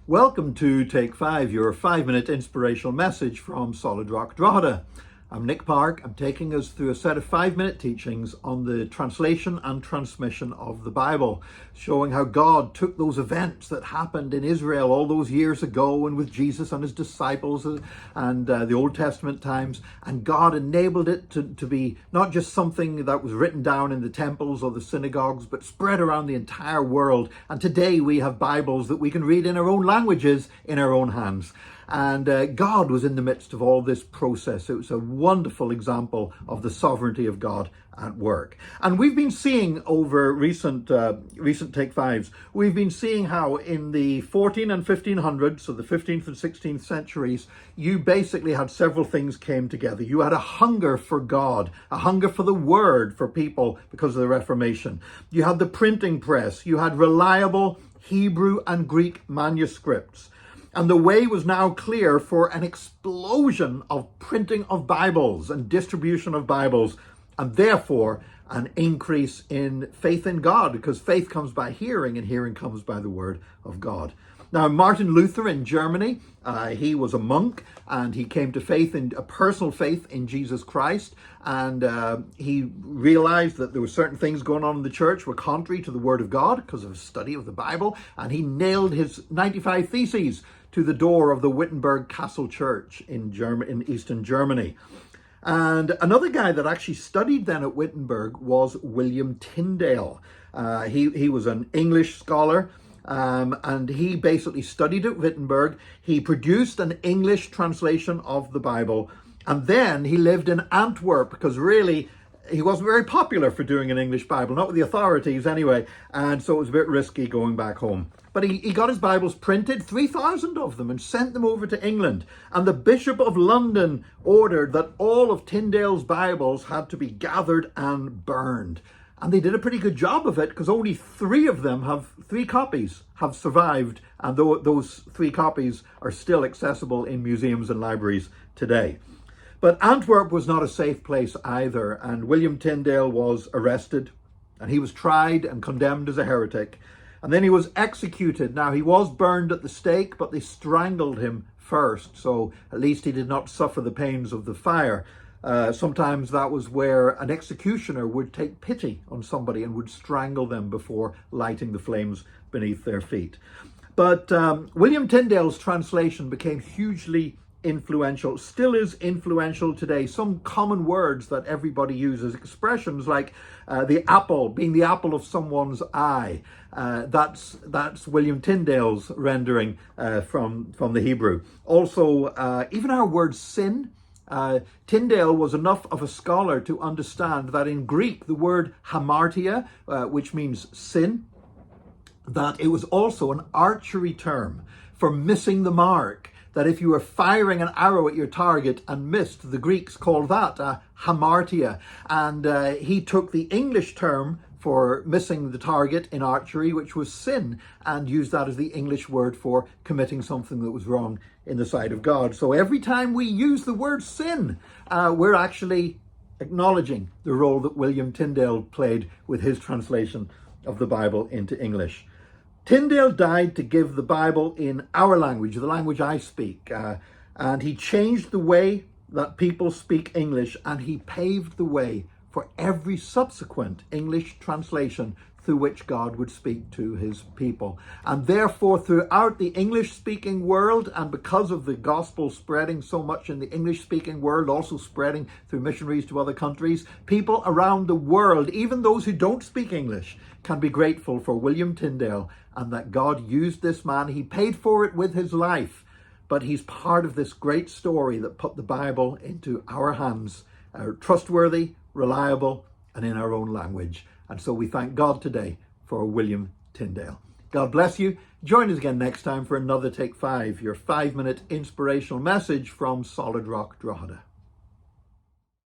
Welcome to Take 5, your 5-minute inspirational message from Solid Rock Drogheda. I'm Nick Park. I'm taking us through a set of 5-minute teachings on the translation and transmission of the Bible, showing how God took those events that happened in Israel all those years ago and with Jesus and his disciples and the Old Testament times, and God enabled it to be not just something that was written down in the temples or the synagogues, but spread around the entire world. And today we have Bibles that we can read in our own languages, in our own hands. And God was in the midst of all this process. It was a wonderful example of the sovereignty of God at work. And we've been seeing over recent Take Fives, we've been seeing how in the 14 and 1500s, so the 15th and 16th centuries, you basically had several things came together. You had a hunger for God, a hunger for the word for people because of the Reformation. You had the printing press. You had reliable Hebrew and Greek manuscripts. And the way was now clear for an explosion of printing of Bibles and distribution of Bibles, and therefore an increase in faith in God, because faith comes by hearing and hearing comes by the word of God. Now, Martin Luther in Germany, he was a monk and he came to faith, in a personal faith in Jesus Christ. And he realized that there were certain things going on in the church were contrary to the word of God because of his study of the Bible. And he nailed his 95 Theses to the door of the Wittenberg Castle Church in Eastern Germany. And another guy that actually studied then at Wittenberg was William Tyndale. He was an English scholar. And he basically studied at Wittenberg. He produced an English translation of the Bible. And then he lived in Antwerp because really he wasn't very popular for doing an English Bible, not with the authorities anyway. And so it was a bit risky going back home. But he got his Bibles printed, 3,000 of them, and sent them over to England. And the Bishop of London ordered that all of Tyndale's Bibles had to be gathered and burned. And they did a pretty good job of it because only 3 copies have survived. And those 3 copies are still accessible in museums and libraries today. But Antwerp was not a safe place either. And William Tyndale was arrested and he was tried and condemned as a heretic. And then he was executed. Now, he was burned at the stake, but they strangled him first. So at least he did not suffer the pains of the fire. Sometimes that was where an executioner would take pity on somebody and would strangle them before lighting the flames beneath their feet. But William Tyndale's translation became hugely influential, still is influential today. Some common words that everybody uses, expressions like the apple, being the apple of someone's eye. That's William Tyndale's rendering from the Hebrew. Also, even our word sin. Tyndale was enough of a scholar to understand that in Greek, the word hamartia, which means sin, that it was also an archery term for missing the mark. That if you were firing an arrow at your target and missed, the Greeks called that hamartia. And he took the English term for missing the target in archery, which was sin, and used that as the English word for committing something that was wrong in the sight of God. So every time we use the word sin, we're actually acknowledging the role that William Tyndale played with his translation of the Bible into English. Tyndale died to give the Bible in our language, the language I speak, and he changed the way that people speak English, and he paved the way for every subsequent English translation through which God would speak to his people. And therefore, throughout the English-speaking world, and because of the gospel spreading so much in the English-speaking world, also spreading through missionaries to other countries, people around the world, even those who don't speak English, can be grateful for William Tyndale and that God used this man. He paid for it with his life, but he's part of this great story that put the Bible into our hands, trustworthy, reliable, and in our own language. And so we thank God today for William Tyndale. God bless you. Join us again next time for another Take 5, your 5-minute inspirational message from Solid Rock Drogheda.